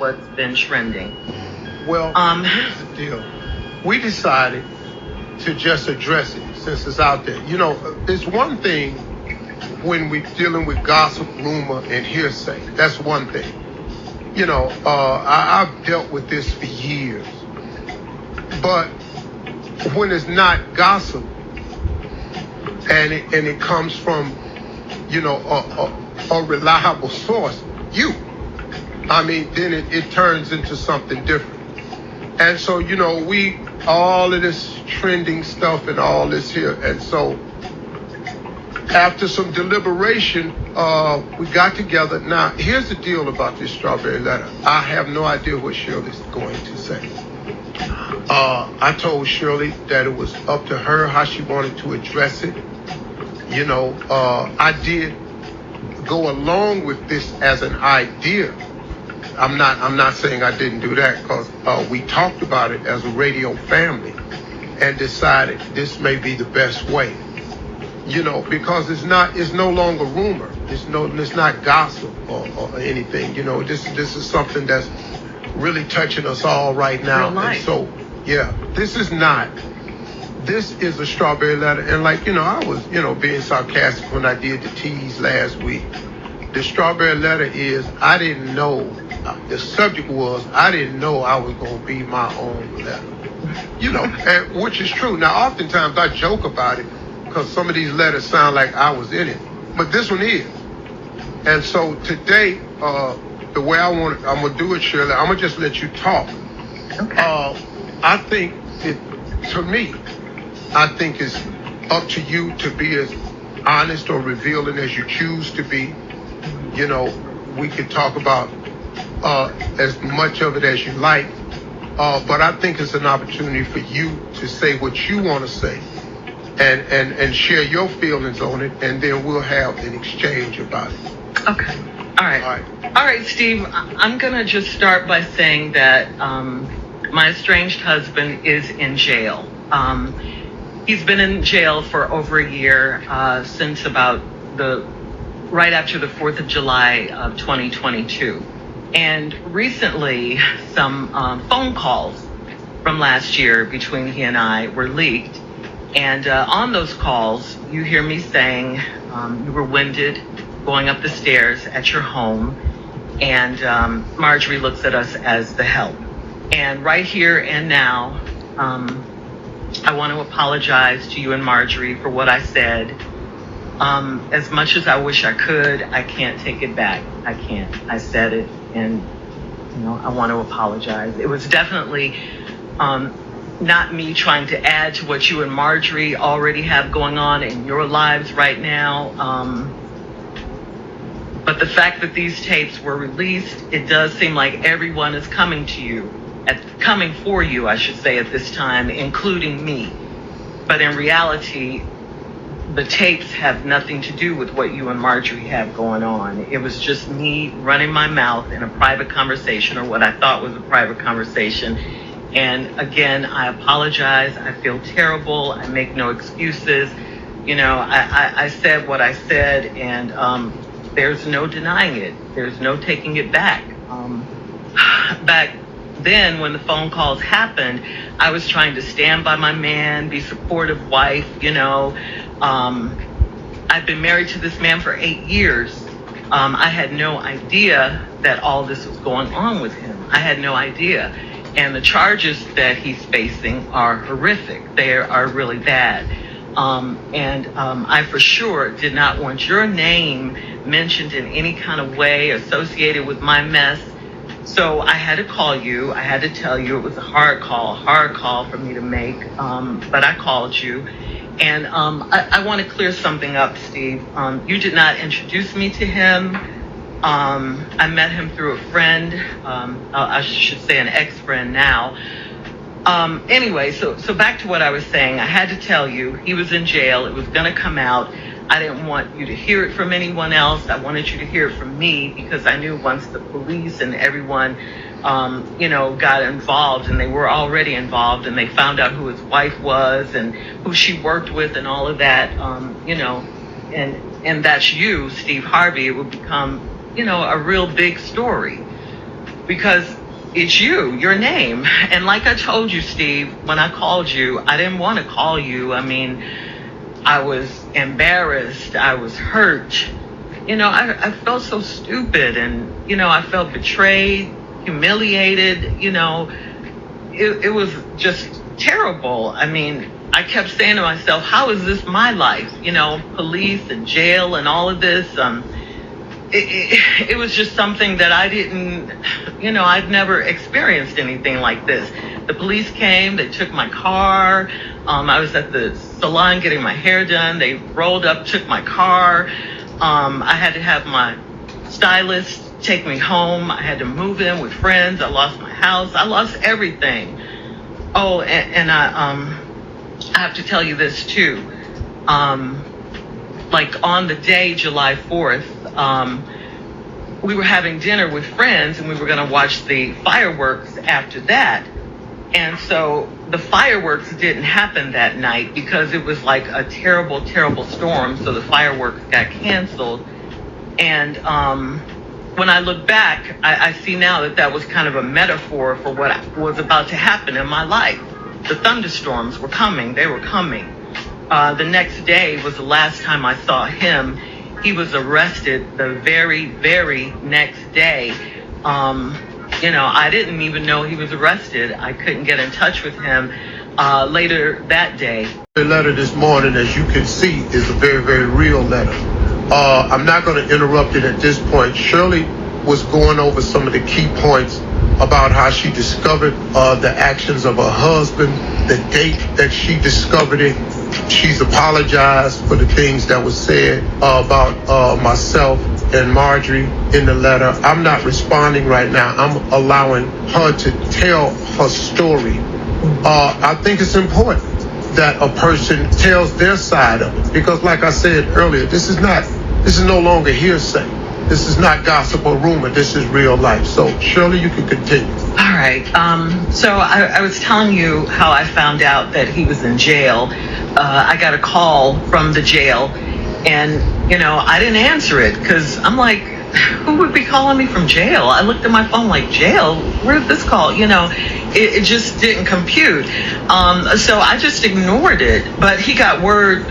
what's been trending. Well, here's the deal. We decided to just address it since it's out there. You know, it's one thing when we're dealing with gossip, rumor, and hearsay. That's one thing. You know, I've dealt with this for years. But when it's not gossip and it comes from, you know, a reliable source, then it turns into something different. And so, you know, all of this trending stuff and all this here. And so after some deliberation, we got together. Now, here's the deal about this strawberry letter. I have no idea what Shirley's going to say. I told Shirley that it was up to her how she wanted to address it. You know, I did go along with this as an idea. I'm not saying I didn't do that, because we talked about it as a radio family and decided this may be the best way. You know, because it's no longer rumor. It's not gossip or anything. You know, this is something that's really touching us all right now. And so, yeah, this is a strawberry letter. And like, you know, I was, you know, being sarcastic when I did the tease last week. The strawberry letter is, I didn't know, the subject was, I didn't know I was going to be my own letter. You know, and which is true. Now, oftentimes I joke about it because some of these letters sound like I was in it. But this one is. And so today, the way I'm going to do it, Shirley, I'm going to just let you talk. Okay. I think it's up to you to be as honest or revealing as you choose to be. You know, we could talk about as much of it as you like, but I think it's an opportunity for you to say what you want to say and share your feelings on it, and then we'll have an exchange about it. Okay. All right, Steve, I'm going to just start by saying that my estranged husband is in jail. He's been in jail for over a year, since about right after the 4th of July of 2022. And recently, some phone calls from last year between he and I were leaked. And on those calls, you hear me saying you were winded going up the stairs at your home, and Marjorie looks at us as the help. And right here and now, I want to apologize to you and Marjorie for what I said. As much as I wish I could, I can't take it back. I can't. I said it, and you know, I want to apologize. It was definitely not me trying to add to what you and Marjorie already have going on in your lives right now. But the fact that these tapes were released, it does seem like everyone is coming for you, I should say, at this time, including me. But in reality, the tapes have nothing to do with what you and Marjorie have going on. It was just me running my mouth in a private conversation, or what I thought was a private conversation. And again, I apologize. I feel terrible. I make no excuses. You know, I said what I said, and there's no denying it. There's no taking it back. Back then, when the phone calls happened, I was trying to stand by my man, be supportive wife, you know. I've been married to this man for 8 years. I had no idea that all this was going on with him. I had no idea. And the charges that he's facing are horrific. They are really bad. I for sure did not want your name mentioned in any kind of way associated with my mess. So I had to call you. I had to tell you it was a hard call for me to make. But I called you. And I want to clear something up, Steve. You did not introduce me to him. I met him through a friend. I should say an ex-friend now. Anyway, so back to what I was saying. I had to tell you, he was in jail. It was going to come out. I didn't want you to hear it from anyone else. I wanted you to hear it from me, because I knew once the police and everyone, got involved, and they were already involved, and they found out who his wife was and who she worked with and all of that, and that's you, Steve Harvey, it would become, a real big story. because it's your name. And like I told you, Steve, when I called you, I didn't want to call you. I mean, I was embarrassed. I was hurt. I felt so stupid, and, I felt betrayed, humiliated. It was just terrible. I mean, I kept saying to myself, how is this my life? Police and jail and all of this. It was just something that I didn't, I'd never experienced anything like this. The police came, they took my car. I was at the salon getting my hair done. They rolled up, took my car. I had to have my stylist take me home. I had to move in with friends. I lost my house. I lost everything. Oh, and I have to tell you this too. Like on the day, July 4th, we were having dinner with friends, and we were going to watch the fireworks after that. And so the fireworks didn't happen that night because it was like a terrible, terrible storm. So the fireworks got canceled. And when I look back, I see now that was kind of a metaphor for what was about to happen in my life. The thunderstorms were coming. They were coming. The next day was the last time I saw him. He was arrested the very, very next day. I didn't even know he was arrested. I couldn't get in touch with him later that day. The letter this morning, as you can see, is a very, very real letter. I'm not going to interrupt it at this point. Shirley was going over some of the key points about how she discovered the actions of her husband, the date that she discovered it. She's apologized for the things that was said about myself and Marjorie in the letter. I'm not responding right now. I'm allowing her to tell her story. I think it's important that a person tells their side of it, because like I said earlier, this is no longer hearsay. This is not gossip or rumor. This is real life. So Shirley, you can continue. All right. So I was telling you how I found out that he was in jail. I got a call from the jail, and I didn't answer it because I'm like, who would be calling me from jail? I looked at my phone like, jail? Where did this call? It just didn't compute. So I just ignored it. But he got word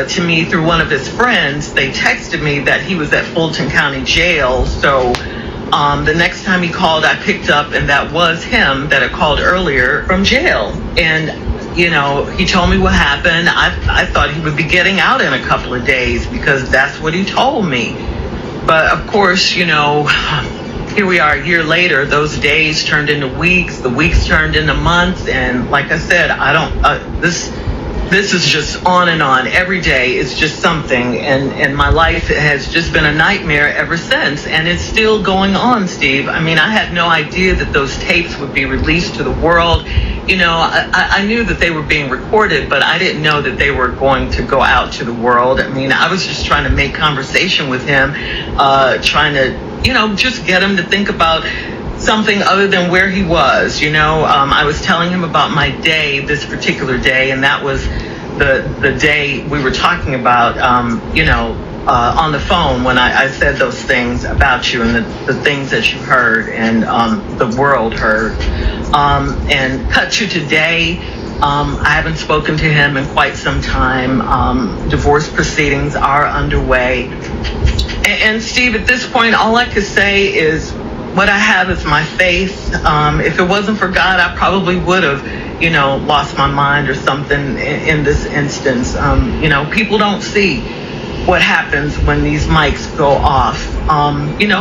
to me through one of his friends. They texted me that he was at Fulton County Jail. So the next time he called, I picked up, and that was him that had called earlier from jail. And he told me what happened. I thought he would be getting out in a couple of days because that's what he told me. But of course, here we are a year later. Those days turned into weeks. The weeks turned into months. And like I said, this is just on and on. Every day is just something. And my life has just been a nightmare ever since. And it's still going on, Steve. I mean, I had no idea that those tapes would be released to the world. I knew that they were being recorded, but I didn't know that they were going to go out to the world. I mean, I was just trying to make conversation with him, trying to, just get him to think about something other than where he was. I was telling him about my day, this particular day, and that was the day we were talking about, on the phone when I said those things about you and the things that you heard and the world heard. And cut to today, I haven't spoken to him in quite some time. Divorce proceedings are underway. And Steve, at this point, all I could say is what I have is my faith. If it wasn't for God, I probably would have, lost my mind or something in this instance. People don't see what happens when these mics go off.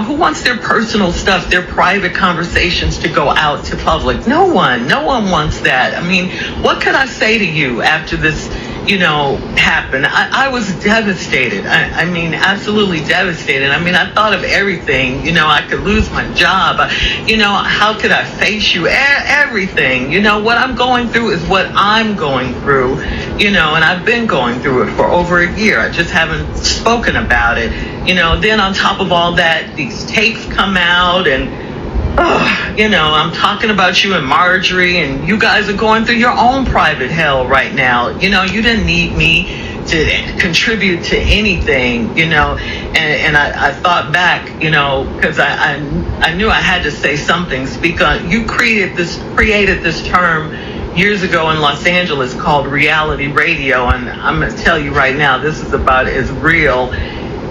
Who wants their personal stuff, their private conversations to go out to public? No one wants that. I mean, what could I say to you after this, happened? I was devastated. I mean, absolutely devastated. I mean, I thought of everything. I could lose my job. How could I face you? Everything. What I'm going through is what I'm going through, and I've been going through it for over a year. I just haven't spoken about it. Then on top of all that, these tapes come out and I'm talking about you and Marjorie, and you guys are going through your own private hell right now. You didn't need me contribute to anything, you know. And I thought back, you know, because I knew I had to say something, speak on. You created this term years ago in Los Angeles called reality radio, and I'm going to tell you right now, this is about as real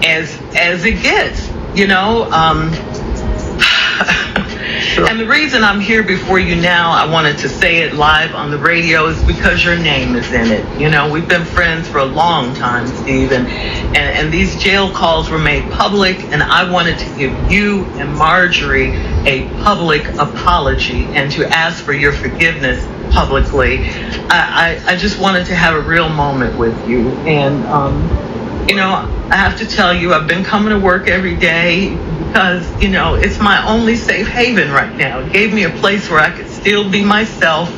as it gets, you know. Sure. And the reason I'm here before you now, I wanted to say it live on the radio, is because your name is in it. You know, we've been friends for a long time, Steve, and these jail calls were made public, and I wanted to give you and Marjorie a public apology and to ask for your forgiveness publicly. I just wanted to have a real moment with you. And, you know, I have to tell you, I've been coming to work every day because, you know, it's my only safe haven right now. It gave me a place where I could still be myself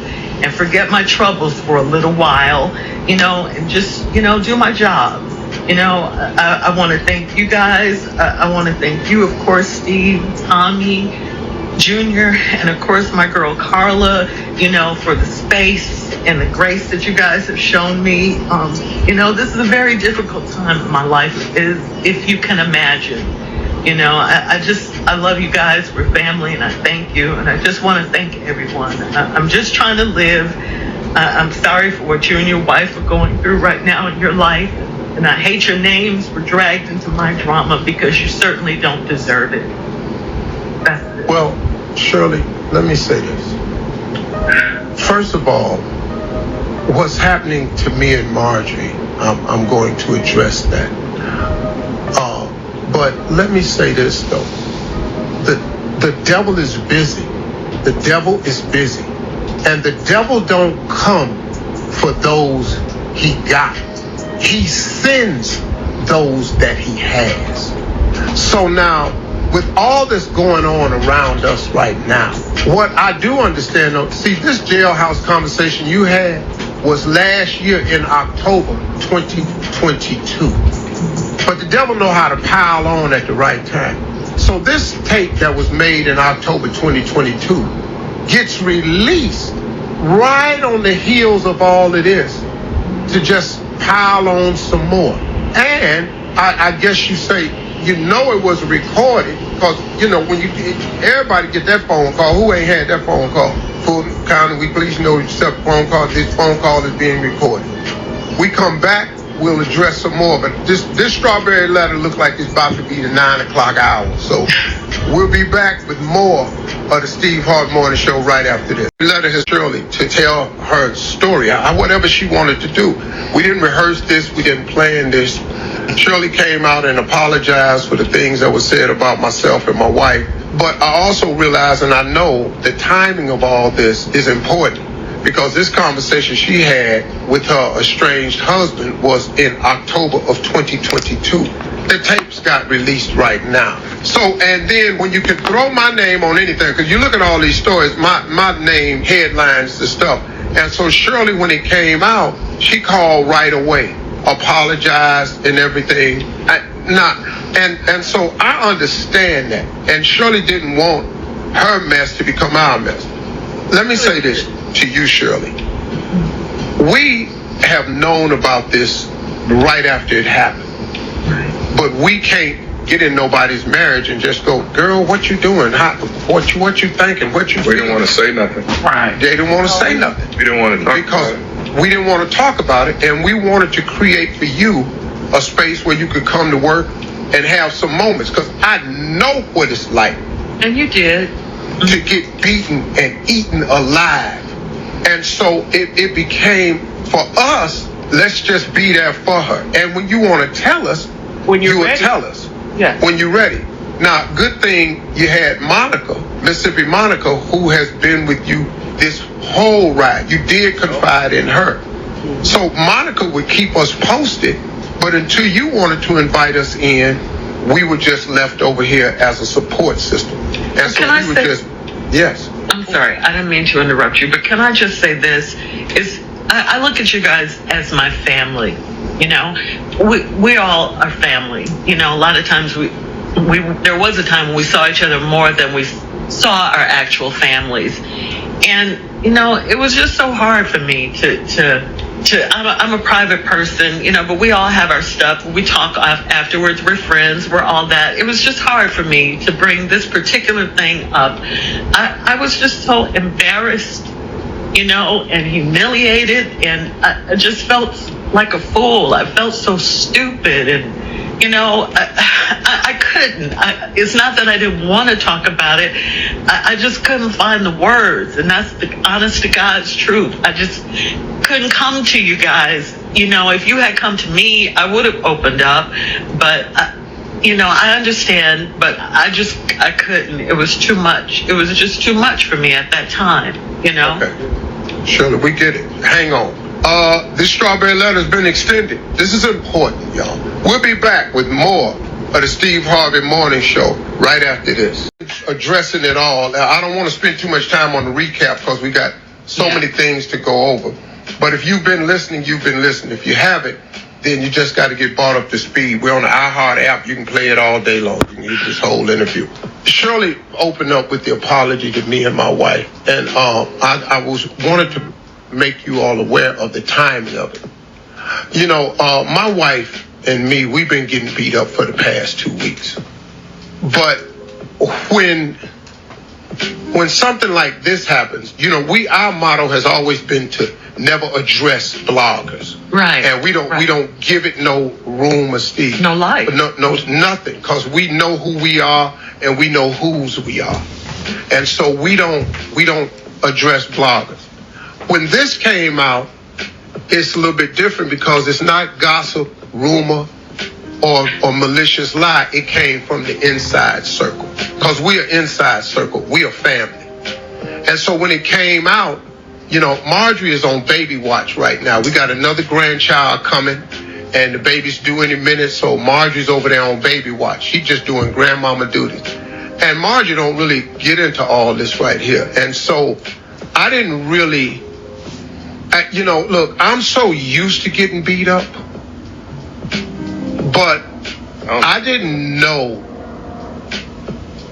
and forget my troubles for a little while, you know, and just, you know, do my job. You know, I want to thank you guys. I want to thank you, of course, Steve, Tommy, Junior, and of course my girl Carla, you know, for the space and the grace that you guys have shown me. You know, this is a very difficult time in my life, if you can imagine. You know, I love you guys. We're family, and I thank you. And I just want to thank everyone. I'm just trying to live. I'm sorry for what you and your wife are going through right now in your life. And I hate your names were dragged into my drama because you certainly don't deserve it. That's it. Well, Shirley, let me say this. First of all, what's happening to me and Marjorie, I'm going to address that. But let me say this, though. The devil is busy. The devil is busy. And the devil don't come for those he got. He sends those that he has. So now, with all this going on around us right now, what I do understand, though, see, this jailhouse conversation you had was last year in October 2022. But the devil know how to pile on at the right time. So this tape that was made in October 2022 gets released right on the heels of all of this to just pile on some more. And I guess you say, you know, it was recorded because, you know, when everybody get that phone call, who ain't had that phone call? Fulton County, we please know yourself phone call. This phone call is being recorded. We come back, we'll address some more, but this strawberry letter looks like it's about to be the 9 o'clock hour. So we'll be back with more of the Steve Hart Morning Show right after this. The letter has Shirley to tell her story, whatever she wanted to do. We didn't rehearse this, we didn't plan this. Shirley came out and apologized for the things that were said about myself and my wife. But I also realize, and I know, the timing of all this is important. Because this conversation she had with her estranged husband was in October of 2022. The tapes got released right now. So, and then when you can throw my name on anything, because you look at all these stories, my name headlines the stuff. And so Shirley, when it came out, she called right away, apologized and everything. And so I understand that. And Shirley didn't want her mess to become our mess. Let me say this to you, Shirley. We have known about this right after it happened. But we can't get in nobody's marriage and just go, girl, what you doing? What you thinking? What you We didn't want to say nothing. Right. They didn't want to say nothing. We didn't want to talk because about it. We didn't want to talk about it, and we wanted to create for you a space where you could come to work and have some moments, because I know what it's like. And you did. To get beaten and eaten alive. And so it became, for us, let's just be there for her. And when you want to tell us, you will tell us. Yes. When you're ready. Now, good thing you had Monica, Mississippi Monica, who has been with you this whole ride. You did confide in her. So Monica would keep us posted, but until you wanted to invite us in, we were just left over here as a support system. And so we were just, yes. I'm sorry, I didn't mean to interrupt you, but can I just say this? I look at you guys as my family. You know, we all are family. You know, a lot of times there was a time when we saw each other more than we saw our actual families. And, you know, it was just so hard for me to I'm a private person, but we all have our stuff. We talk afterwards. We're friends. We're all that. It was just hard for me to bring this particular thing up. I was just so embarrassed, and humiliated, and I just felt like a fool. I felt so stupid, and I couldn't. It's not that I didn't want to talk about it. I just couldn't find the words, and that's the honest to God's truth. I just couldn't come to you guys. If you had come to me, I would have opened up, but I understand, but I couldn't. It was too much. It was just too much for me at that time, Okay. Shirley, we get it. Hang on. This strawberry letter has been extended. This is important, y'all. We'll be back with more of the Steve Harvey Morning Show right after this. Addressing it all. Now, I don't want to spend too much time on the recap because we got so many things to go over. But if you've been listening, you've been listening. If you haven't, then you just got to get brought up to speed. We're on the iHeart app. You can play it all day long. You can get this whole interview. Shirley opened up with the apology to me and my wife. And I wanted to make you all aware of the timing of it. My wife and me, we've been getting beat up for the past 2 weeks. But when something like this happens, our motto has always been to never address bloggers. Right. And we don't give it no room or steam. No life. No, nothing. Because we know who we are and we know whose we are. And so we don't address bloggers. When this came out, it's a little bit different because it's not gossip, rumor, or malicious lie. It came from the inside circle. Because we are inside circle. We are family. And so when it came out, Marjorie is on baby watch right now. We got another grandchild coming, and the baby's due any minute, so Marjorie's over there on baby watch. She's just doing grandmama duties. And Marjorie don't really get into all this right here. And so I didn't really... look, I'm so used to getting beat up, but I didn't know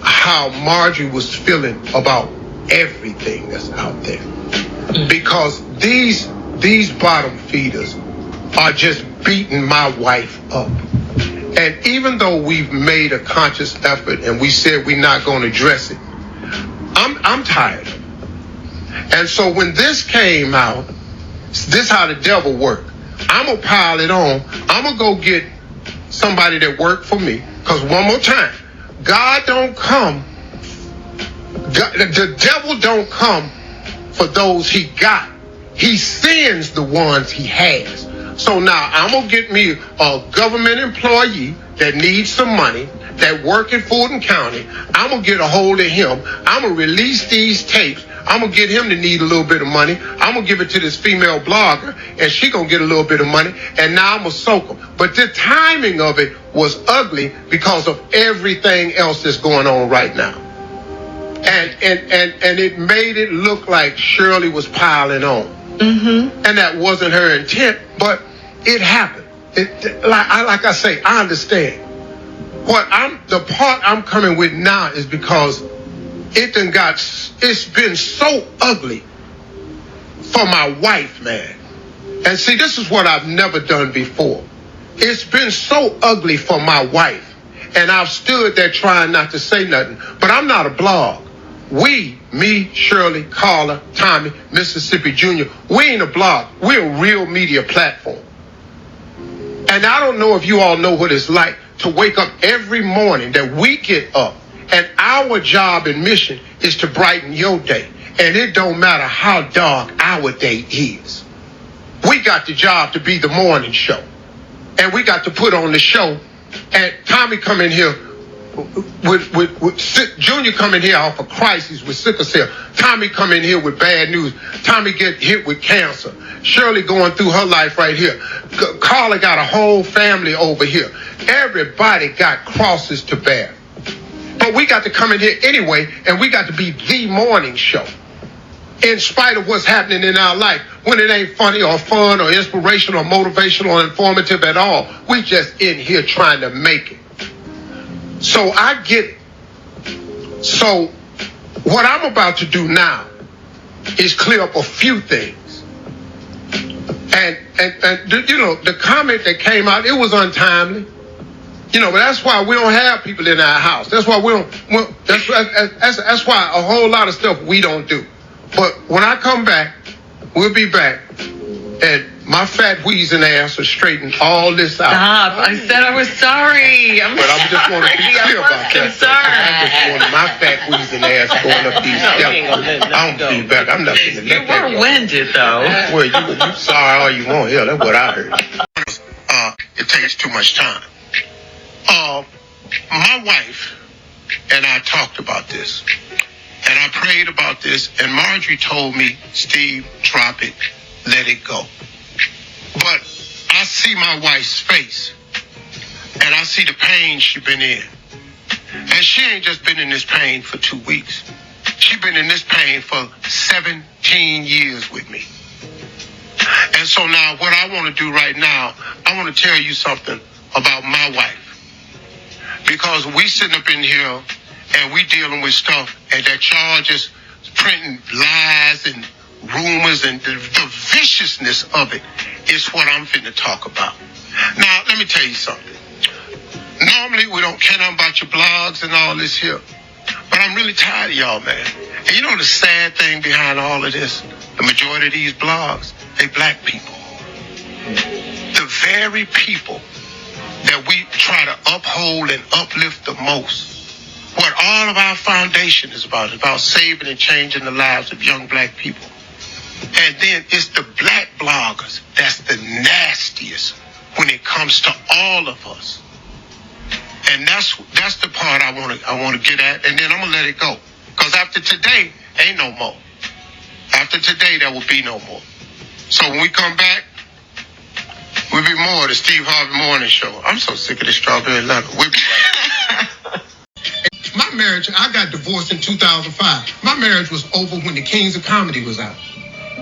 how Marjorie was feeling about everything that's out there. Because these bottom feeders are just beating my wife up. And even though we've made a conscious effort and we said we're not going to address it, I'm tired of it. And so when this came out, this how the devil worked. I'm going to pile it on. I'm going to go get somebody that worked for me. Because one more time, God don't come. The devil don't come for those he got. He sends the ones he has. So now I'm going to get me a government employee that needs some money, that work in Fulton County. I'm going to get a hold of him. I'm going to release these tapes. I'm going to get him to need a little bit of money. I'm going to give it to this female blogger, and she going to get a little bit of money, and now I'm going to soak them. But the timing of it was ugly because of everything else that's going on right now. And it made it look like Shirley was piling on. Mm-hmm. And that wasn't her intent, but it happened. Like I say, I understand. The part I'm coming with now is because it's been so ugly for my wife, man. And see, this is what I've never done before. It's been so ugly for my wife. And I've stood there trying not to say nothing. But I'm not a blog. Me, Shirley, Carla, Tommy, Mississippi Jr., we ain't a blog. We're a real media platform. And I don't know if you all know what it's like to wake up every morning that we get up. And our job and mission is to brighten your day. And it don't matter how dark our day is. We got the job to be the morning show. And we got to put on the show. And Tommy come in here with Junior coming here off of crisis with sickle cell. Tommy come in here with bad news. Tommy get hit with cancer. Shirley going through her life right here. Carla got a whole family over here. Everybody got crosses to bear. But we got to come in here anyway, and we got to be the morning show. In spite of what's happening in our life, when it ain't funny or fun or inspirational or motivational or informative at all, we just in here trying to make it. So I get it. So what I'm about to do now is clear up a few things. And the comment that came out, it was untimely. But that's why we don't have people in our house. That's why that's why a whole lot of stuff we don't do. But when I come back, we'll be back, and my fat wheezing ass will straighten all this out. Stop! I said I was sorry. But I just want to be clear about that. I just want my fat wheezing ass going up these steps. I don't feel better. I'm not going to let that go. You were winded, though. Well, you sorry all you want. Yeah, that's what I heard. It takes too much time. My wife and I talked about this, and I prayed about this, and Marjorie told me, Steve, drop it, let it go. But I see my wife's face, and I see the pain she's been in. And she ain't just been in this pain for 2 weeks. She's been in this pain for 17 years with me. And so now what I want to do right now, I want to tell you something about my wife. Because we sitting up in here and we dealing with stuff and that y'all just printing lies and rumors, and the viciousness of it is what I'm finna talk about. Now, let me tell you something. Normally, we don't care nothing about your blogs and all this here, but I'm really tired of y'all, man. And you know the sad thing behind all of this? The majority of these blogs, they black people. The very people that we try to uphold and uplift the most. What all of our foundation is about saving and changing the lives of young black people. And then it's the black bloggers that's the nastiest when it comes to all of us. And that's the part I want to get at, and then I'm gonna let it go. Because after today, ain't no more. After today, there will be no more. So when we come back, we'll be more of the Steve Harvey Morning Show. I'm so sick of this strawberry leather. We'll be right. My marriage, I got divorced in 2005. My marriage was over when the Kings of Comedy was out.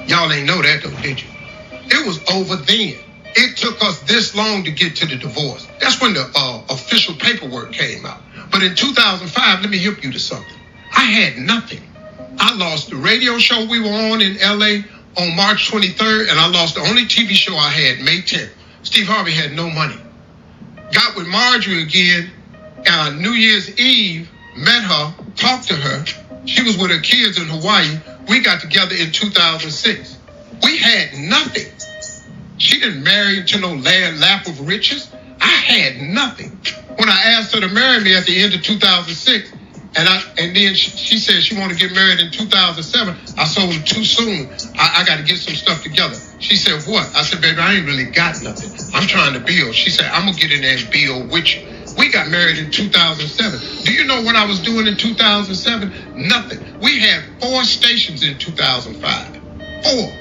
Y'all ain't know that though, did you? It was over then. It took us this long to get to the divorce. That's when the official paperwork came out. But in 2005, let me hip you to something. I had nothing. I lost the radio show we were on in LA on March 23rd, and I lost the only TV show I had May 10th. Steve Harvey had no money. Got with Marjorie again on New Year's Eve, met her, talked to her. She was with her kids in Hawaii. We got together in 2006. We had nothing. She didn't marry into no lap of riches. I had nothing. When I asked her to marry me at the end of 2006, and then she said she wanted to get married in 2007, I told her too soon. I got to get some stuff together. She said, what? I said, baby, I ain't really got nothing. I'm trying to build. She said, I'm going to get in there and build with you. We got married in 2007. Do you know what I was doing in 2007? Nothing. We had 4 stations in 2005. 4.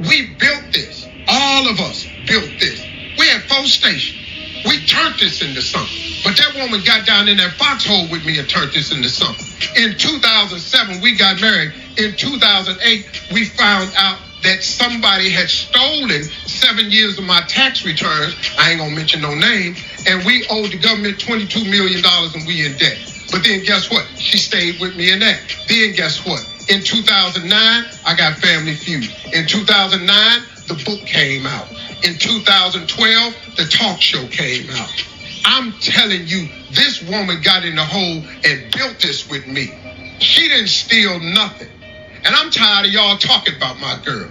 We built this. All of us built this. We had 4 stations. We turned this into something. But that woman got down in that foxhole with me and turned this into something. In 2007, we got married. In 2008, we found out that somebody had stolen 7 years of my tax returns. I ain't gonna mention no name. And we owed the government $22 million and we in debt. But then guess what? She stayed with me in that. Then guess what? In 2009, I got Family Feud. In 2009, the book came out. In 2012, the talk show came out. I'm telling you, this woman got in the hole and built this with me. She didn't steal nothing. And I'm tired of y'all talking about my girl.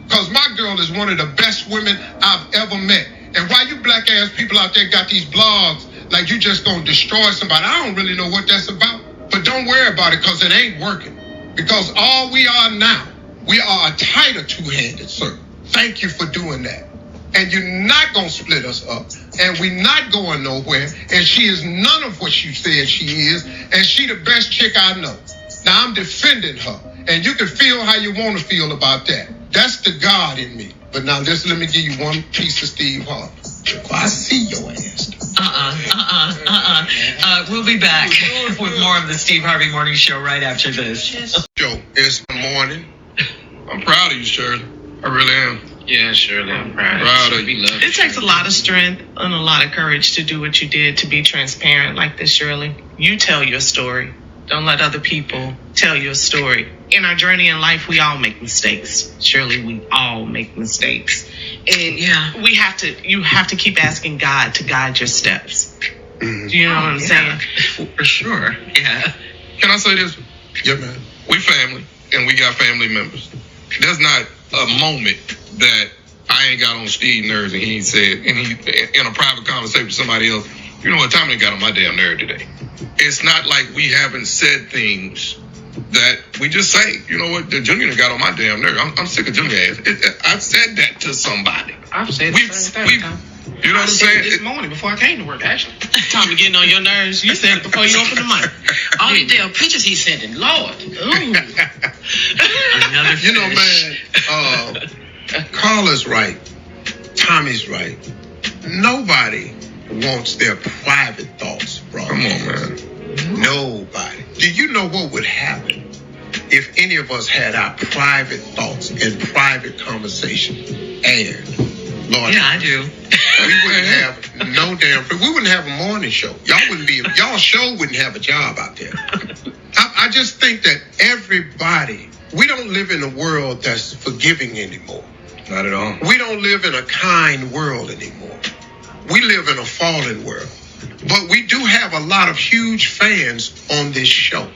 Because my girl is one of the best women I've ever met. And why you black ass people out there got these blogs like you just gonna destroy somebody, I don't really know what that's about. But don't worry about it, because it ain't working. Because all we are now, we are a tighter two-handed circle. Thank you for doing that. And you're not going to split us up. And we're not going nowhere. And she is none of what she said she is. And she the best chick I know. Now, I'm defending her. And you can feel how you want to feel about that. That's the God in me. But now, just let me give you one piece of Steve Harvey. I see your ass. We'll be back with more of the Steve Harvey Morning Show right after this. Joe, it's the morning. I'm proud of you, Shirley. I really am. Yeah, Shirley, I'm proud of you. It takes a lot of strength and a lot of courage to do what you did, to be transparent like this, Shirley. You tell your story. Don't let other people tell your story. In our journey in life, we all make mistakes. Surely we all make mistakes. And you have to keep asking God to guide your steps. Mm-hmm. Do you know what I'm saying? For sure. Yeah. Can I say this? Yeah, man. We family, and we got family members. There's not a moment that I ain't got on Steve's nerves and he ain't said, and he in a private conversation with somebody else, you know what, Tommy got on my damn nerve today. It's not like we haven't said things that we just say, you know what, the Junior got on my damn nerve. I'm sick of Junior ass. I've said that to somebody. I've said the same thing, Tom. You know what I'm saying? This morning before I came to work, actually. Tommy getting on your nerves. You said it before you opened the mic. All these damn pictures he's sending, Lord. Ooh. Another fish. You know, man, Carla's right. Tommy's right. Nobody wants their private thoughts brought. Come on, man. Nobody. Do you know what would happen if any of us had our private thoughts and private conversation aired? Lord, yeah, I do. We wouldn't have no damn. We wouldn't have a morning show. Y'all show wouldn't have a job out there. I just think that everybody. We don't live in a world that's forgiving anymore. Not at all. We don't live in a kind world anymore. We live in a fallen world. But we do have a lot of huge fans on this show.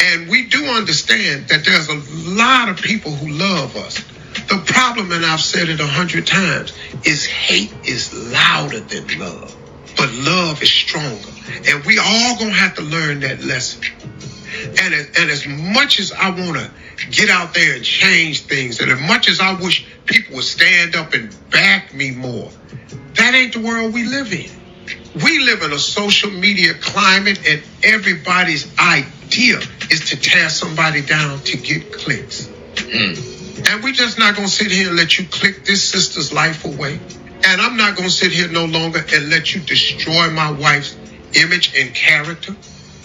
And we do understand that there's a lot of people who love us. The problem, and I've said it 100 times, is hate is louder than love. But love is stronger. And we all gonna have to learn that lesson. And as much as I want to get out there and change things, and as much as I wish people would stand up and back me more, that ain't the world we live in. We live in a social media climate, and everybody's idea is to tear somebody down to get clicks. And we're just not going to sit here and let you click this sister's life away. And I'm not going to sit here no longer and let you destroy my wife's image and character.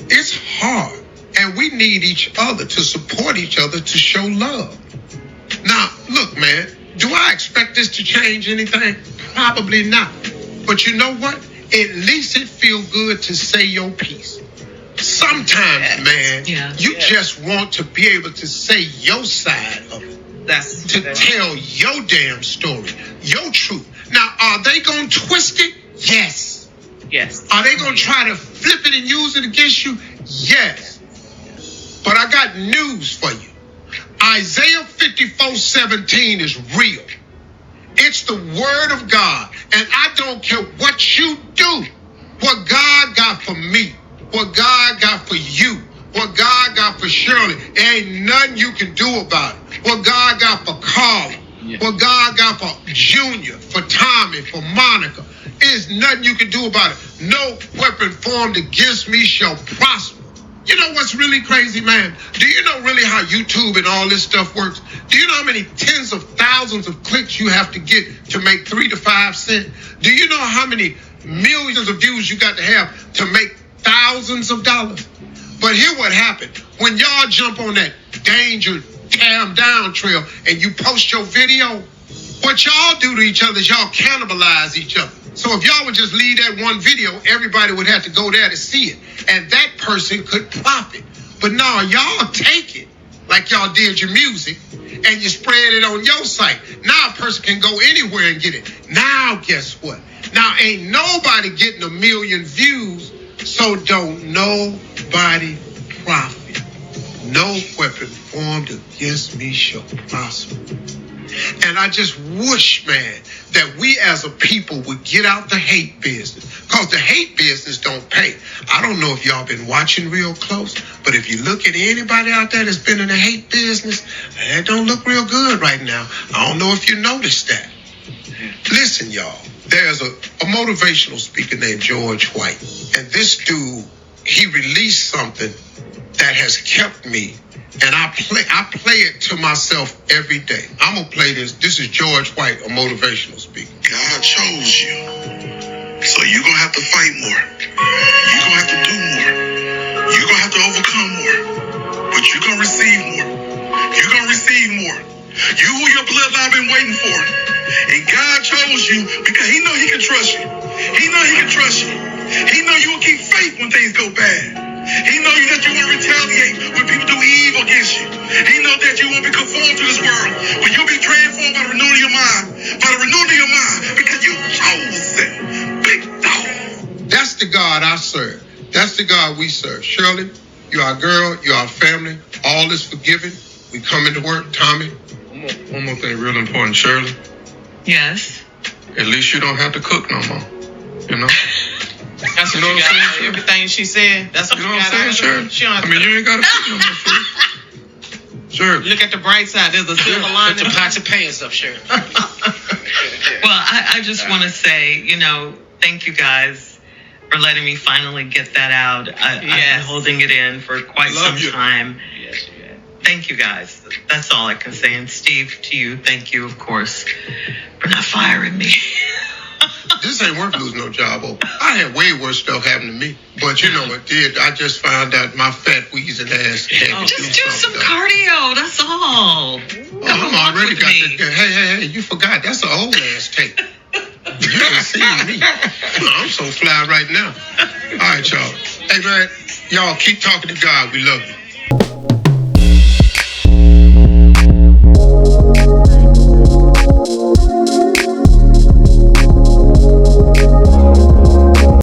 It's hard. And we need each other to support each other to show love. Now, look, man, do I expect this to change anything? Probably not. But you know what? At least it feels good to say your piece. Sometimes, man, you just want to be able to say your side of it. To tell your damn story, your truth. Now, are they going to twist it? Yes. Yes. Are they going to try to flip it and use it against you? Yes. But I got news for you. Isaiah 54:17 is real. It's the word of God. And I don't care what you do. What God got for me. What God got for you. What God got for Shirley. There ain't nothing you can do about it. What God got for Carla. What God got for Junior. For Tommy. For Monica. There's nothing you can do about it. No weapon formed against me shall prosper. You know what's really crazy, man? Do you know really how YouTube and all this stuff works? Do you know how many tens of thousands of clicks you have to get to make 3 to 5 cents? Do you know how many millions of views you got to have to make thousands of dollars? But here what happened. When y'all jump on that danger tear 'em down trail and you post your video, what y'all do to each other is y'all cannibalize each other. So if y'all would just leave that one video, everybody would have to go there to see it. And that person could profit. But now y'all take it like y'all did your music and you spread it on your site. Now a person can go anywhere and get it. Now guess what? Now ain't nobody getting 1 million views, so don't nobody profit. No weapon formed against me shall prosper. And I just wish, man, that we as a people would get out the hate business. Because the hate business don't pay. I don't know if y'all been watching real close, but if you look at anybody out there that's been in the hate business, it don't look real good right now. I don't know if you noticed that. Listen, y'all, there's a motivational speaker named George White. And this dude, he released something that has kept me. And I play it to myself every day. I'm going to play this. This is George White, a motivational speaker. God chose you. So you're going to have to fight more. You're going to have to do more. You're going to have to overcome more. But you're going to receive more. You're going to receive more. You who your bloodline been waiting for. And God chose you because he know he can trust you. He know he can trust you. He know you will keep faith when things go bad. He knows that you won't retaliate when people do evil against you. He knows that you won't be conformed to this world, but you'll be transformed by the renewing of your mind. By the renewing of your mind, because you chosen. Big dog. That's the God I serve. That's the God we serve. Shirley, you're our girl. You're our family. All is forgiven. We come into work. Tommy. One more thing real important, Shirley. Yes. At least you don't have to cook no more. You know? That's what you got out of everything she said. That's what You know you what got I'm out saying, of her. Shirley? She don't have I mean, you ain't got to cook no more, Shirley. Shirley. Look at the bright side. There's a silver lining. Put the pots of pans up, Shirley. Well, I just want to say, thank you guys for letting me finally get that out. I've been holding it in for quite some time. Yes. Thank you guys. That's all I can say. And Steve, to you, thank you, of course, for not firing me. This ain't worth losing no job over. I had way worse stuff happen to me. But you know what did? I just found out my fat wheezing ass had to Just do some cardio. That's all. I'm already got the. Hey, you forgot. That's an old ass tape. You can see me. I'm so fly right now. All right, y'all. Hey, man, y'all keep talking to God. We love you.